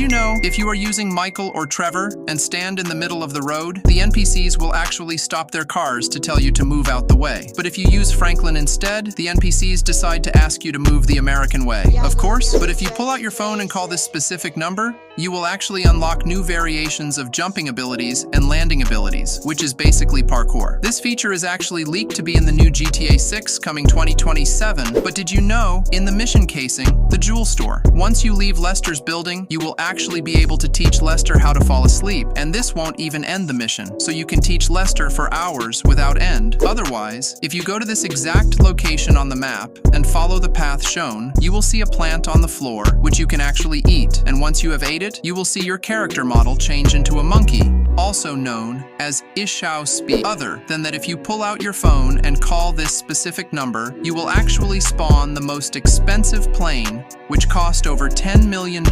you know, if you are using Michael or Trevor and stand in the middle of the road, the NPCs will actually stop their cars to tell you to move out the way. But if you use Franklin instead, the NPCs decide to ask you to move the American way. Of course, but if you pull out your phone and call this specific number, you will actually unlock new variations of jumping abilities and landing abilities, which is basically parkour. This feature is actually leaked to be in the new GTA 6 coming 2027, but did you know, in the mission casing, the jewel store, once you leave Lester's building, you will actually be able to teach Lester how to fall asleep, and this won't even end the mission, so you can teach Lester for hours without end. Otherwise, if you go to this exact location on the map and follow the path shown, you will see a plant on the floor, which you can actually eat, and once you have ate it, you will see your character model change into a monkey, also known as Ishao Speed. Other than that, if you pull out your phone and call this specific number, you will actually spawn the most expensive plane, which cost over $10 million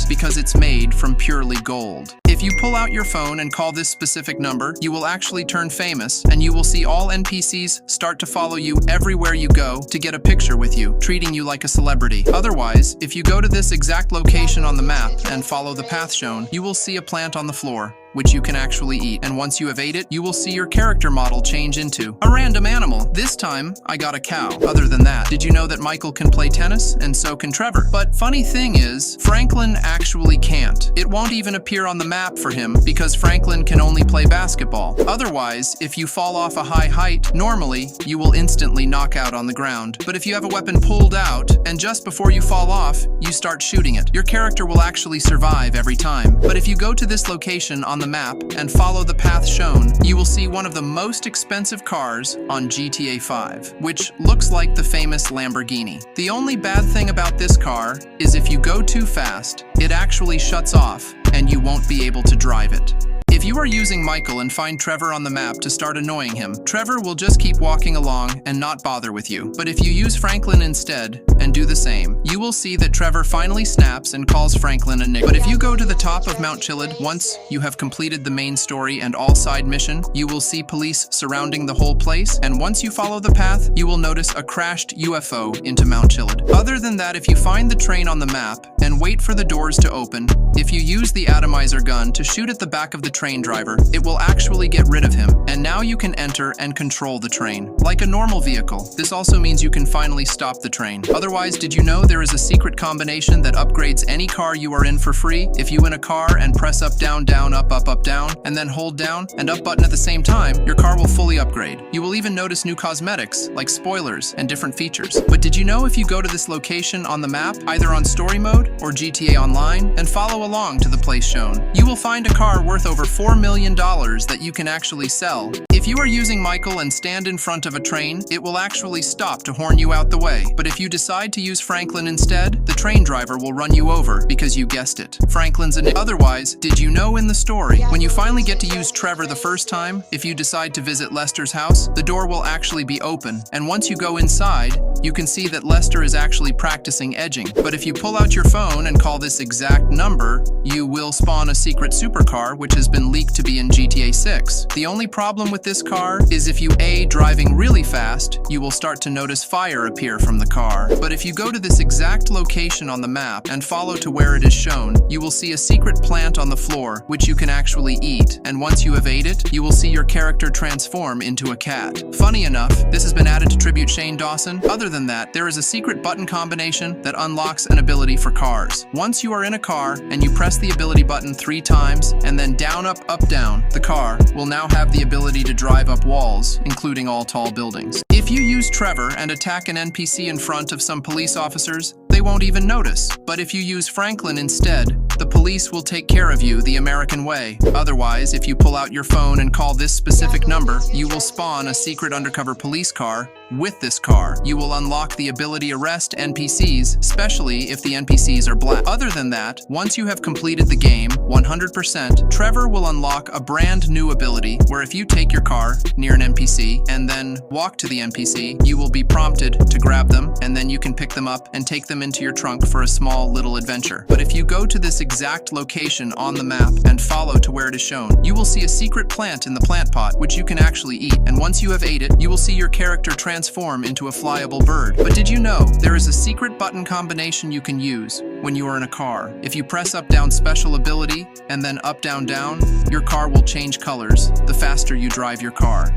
because it's made from purely gold. If you pull out your phone and call this specific number, you will actually turn famous, and you will see all NPCs start to follow you everywhere you go to get a picture with you, treating you like a celebrity. Otherwise, if you go to this exact location on the map and follow the path shown, you will see a plant on the floor, which you can actually eat, and once you have ate it, you will see your character model change into a random animal. This time, I got a cow. Other than that, did you know that Michael can play tennis, and so can Trevor? But funny thing is, Franklin actually can't. It won't even appear on the map for him because Franklin can only play basketball. Otherwise, if you fall off a high height, normally, you will instantly knock out on the ground. But if you have a weapon pulled out, and just before you fall off, you start shooting it, your character will actually survive every time. But if you go to this location on the map and follow the path shown, you will see one of the most expensive cars on GTA 5, which looks like the famous Lamborghini. The only bad thing about this car is if you go too fast, it actually shuts off and you won't be able to drive it. If you are using Michael and find Trevor on the map to start annoying him, Trevor will just keep walking along and not bother with you. But if you use Franklin instead and do the same, you will see that Trevor finally snaps and calls Franklin a nigger. But if you go to the top of Mount Chiliad, once you have completed the main story and all side mission, you will see police surrounding the whole place, and once you follow the path, you will notice a crashed UFO into Mount Chiliad. Other than that, if you find the train on the map and wait for the doors to open, if you use the atomizer gun to shoot at the back of the train driver, it will actually get rid of him, and now you can enter and control the train. Like a normal vehicle, this also means you can finally stop the train. Otherwise, did you know there is a secret combination that upgrades any car you are in for free? If you in a car and press up, down, down, up, down, and then hold down and up button at the same time, your car will fully upgrade. You will even notice new cosmetics, like spoilers and different features. But did you know if you go to this location on the map, either on story mode or GTA Online, and follow along to the place shown, you will find a car worth over $4 million that you can actually sell. If you are using Michael and stand in front of a train, it will actually stop to horn you out the way. But if you decide to use Franklin instead, the train driver will run you over because you guessed it. Franklin's an Otherwise, did you know in the story, when you finally get to use Trevor the first time, if you decide to visit Lester's house, the door will actually be open. And once you go inside, you can see that Lester is actually practicing edging. But if you pull out your phone and call this exact number, you will spawn a secret supercar which has been leaked to be in GTA 6. The only problem with this car is if you driving really fast, you will start to notice fire appear from the car. But if you go to this exact location on the map and follow to where it is shown, you will see a secret plant on the floor which you can actually eat, and once you have ate it, you will see your character transform into a cat. Funny enough, this has been added to tribute Shane Dawson. Other than that, there is a secret button combination that unlocks an ability for cars. Once you are in a car and you press the ability button 3 times and then down, up, down, the car will now have the ability to drive up walls, including all tall buildings. If you use Trevor and attack an NPC in front of some police officers, they won't even notice. But if you use Franklin instead, the police will take care of you the American way. Otherwise, if you pull out your phone and call this specific number, you will spawn a secret undercover police car. With this car, you will unlock the ability to arrest NPCs, especially if the NPCs are black. Other than that, once you have completed the game 100%, Trevor will unlock a brand new ability where if you take your car near an NPC and then walk to the NPC, you will be prompted to grab them, and then you can pick them up and take them into your trunk for a small little adventure. But if you go to this exact exact location on the map and follow to where it is shown, you will see a secret plant in the plant pot, which you can actually eat, and once you have ate it, you will see your character transform into a flyable bird. But did you know there is a secret button combination you can use when you are in a car? If you press up down special ability and then up down down, your car will change colors the faster you drive your car.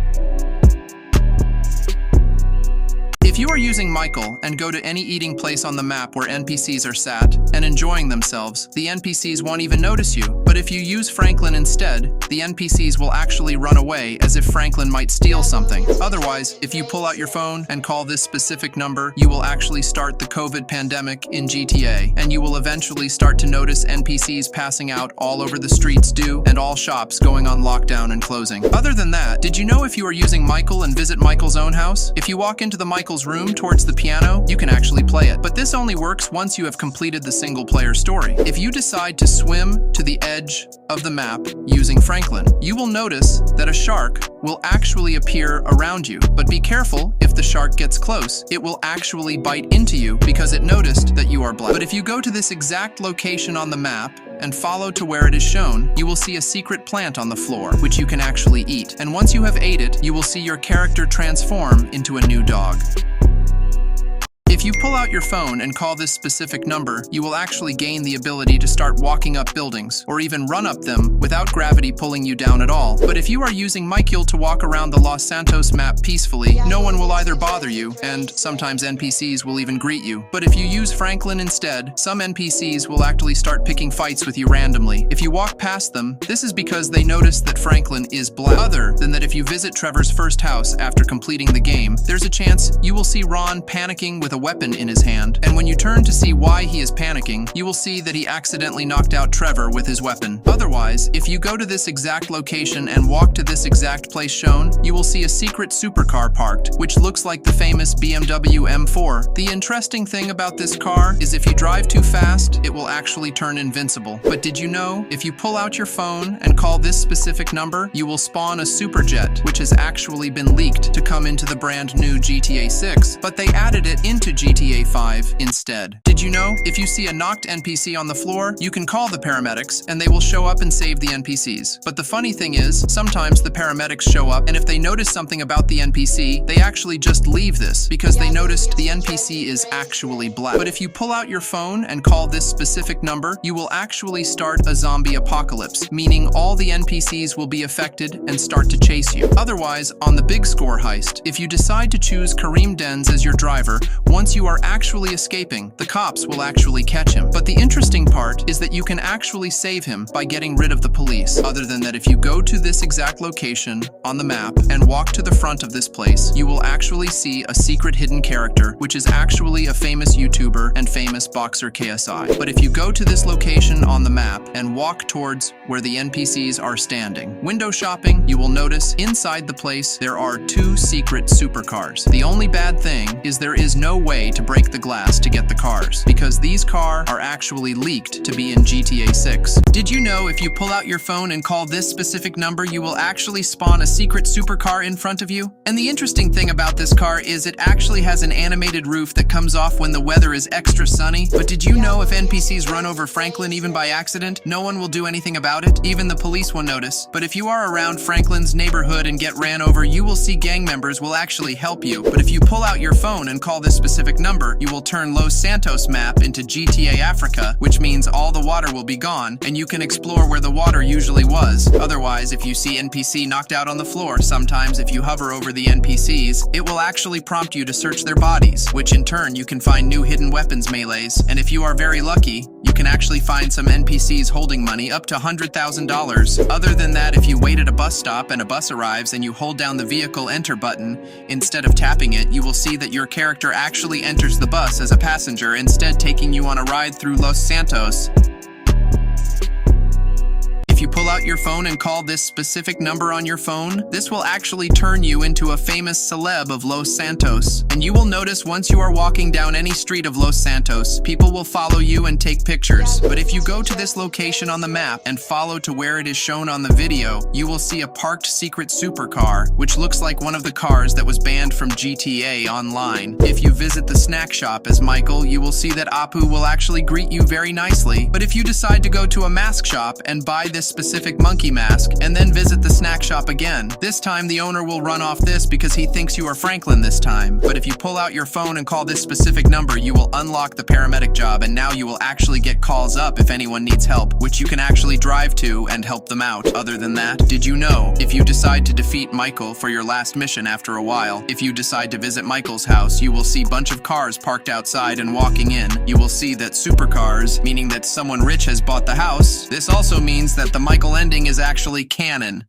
If you are using Michael and go to any eating place on the map where NPCs are sat and enjoying themselves, the NPCs won't even notice you. But if you use Franklin instead, the NPCs will actually run away as if Franklin might steal something. Otherwise, if you pull out your phone and call this specific number, you will actually start the COVID pandemic in GTA, and you will eventually start to notice NPCs passing out all over the streets and all shops going on lockdown and closing. Other than that, did you know if you are using Michael and visit Michael's own house, if you walk into the Michael's room towards the piano, you can actually play it. But this only works once you have completed the single-player story. If you decide to swim to the edge of the map using Franklin, you will notice that a shark will actually appear around you. But be careful, if the shark gets close, it will actually bite into you because it noticed that you are black. But if you go to this exact location on the map and follow to where it is shown, you will see a secret plant on the floor, which you can actually eat. And once you have ate it, you will see your character transform into a new dog. If you pull out your phone and call this specific number, you will actually gain the ability to start walking up buildings, or even run up them without gravity pulling you down at all. But if you are using Michael to walk around the Los Santos map peacefully, no one will either bother you, and sometimes NPCs will even greet you. But if you use Franklin instead, some NPCs will actually start picking fights with you randomly. If you walk past them, this is because they notice that Franklin is black. Other than that, if you visit Trevor's first house after completing the game, there's a chance you will see Ron panicking with a weapon in his hand, and when you turn to see why he is panicking, you will see that he accidentally knocked out Trevor with his weapon. Otherwise, if you go to this exact location and walk to this exact place shown, you will see a secret supercar parked, which looks like the famous BMW M4. The interesting thing about this car is if you drive too fast, it will actually turn invincible. But did you know, if you pull out your phone and call this specific number, you will spawn a superjet, which has actually been leaked to come into the brand new GTA 6, but they added it into GTA 5 instead. Did you know, if you see a knocked NPC on the floor, you can call the paramedics and they will show up and save the NPCs. But the funny thing is, sometimes the paramedics show up, and if they notice something about the NPC, they actually just leave this because they noticed the NPC is actually black. But if you pull out your phone and call this specific number, you will actually start a zombie apocalypse, meaning all the NPCs will be affected and start to chase you. Otherwise, on the big score heist, if you decide to choose Kareem Denz as your driver, once you are actually escaping, the cops will actually catch him. But the interesting part is that you can actually save him by getting rid of the police. Other than that, if you go to this exact location on the map and walk to the front of this place, you will actually see a secret hidden character, which is actually a famous YouTuber and famous boxer KSI. But if you go to this location on the map and walk towards where the NPCs are standing, window shopping, you will notice inside the place there are two secret supercars. The only bad thing is there is no way to break the glass to get the cars, because these cars are actually leaked to be in GTA 6. Did you know if you pull out your phone and call this specific number, you will actually spawn a secret supercar in front of you? And the interesting thing about this car is it actually has an animated roof that comes off when the weather is extra sunny. But did you know if NPCs run over Franklin even by accident, no one will do anything about it? Even the police will notice. But if you are around Franklin's neighborhood and get ran over, you will see gang members will actually help you. But if you pull out your phone and call this specific number, you will turn Los Santos map into GTA Africa, which means all the water will be gone, and you can explore where the water usually was. Otherwise, if you see NPC knocked out on the floor, sometimes if you hover over the NPCs, it will actually prompt you to search their bodies, which in turn you can find new hidden weapons melees, and if you are very lucky, you can actually find some NPCs holding money up to $100,000. Other than that, if you wait at a bus stop and a bus arrives and you hold down the vehicle enter button, instead of tapping it, you will see that your character actually enters the bus as a passenger, instead taking you on a ride through Los Santos. If you pull out out your phone and call this specific number on your phone, this will actually turn you into a famous celeb of Los Santos. And you will notice once you are walking down any street of Los Santos, people will follow you and take pictures. But if you go to this location on the map and follow to where it is shown on the video, you will see a parked secret supercar, which looks like one of the cars that was banned from GTA Online. If you visit the snack shop as Michael, you will see that Apu will actually greet you very nicely. But if you decide to go to a mask shop and buy this specific monkey mask, and then visit the snack shop again, this time the owner will run off this because he thinks you are Franklin this time. But if you pull out your phone and call this specific number, you will unlock the paramedic job, and now you will actually get calls up if anyone needs help, which you can actually drive to and help them out. Other than that, did you know, if you decide to defeat Michael for your last mission after a while, if you decide to visit Michael's house, you will see a bunch of cars parked outside, and walking in, you will see that supercars, meaning that someone rich has bought the house. This also means that the Michael ending is actually canon.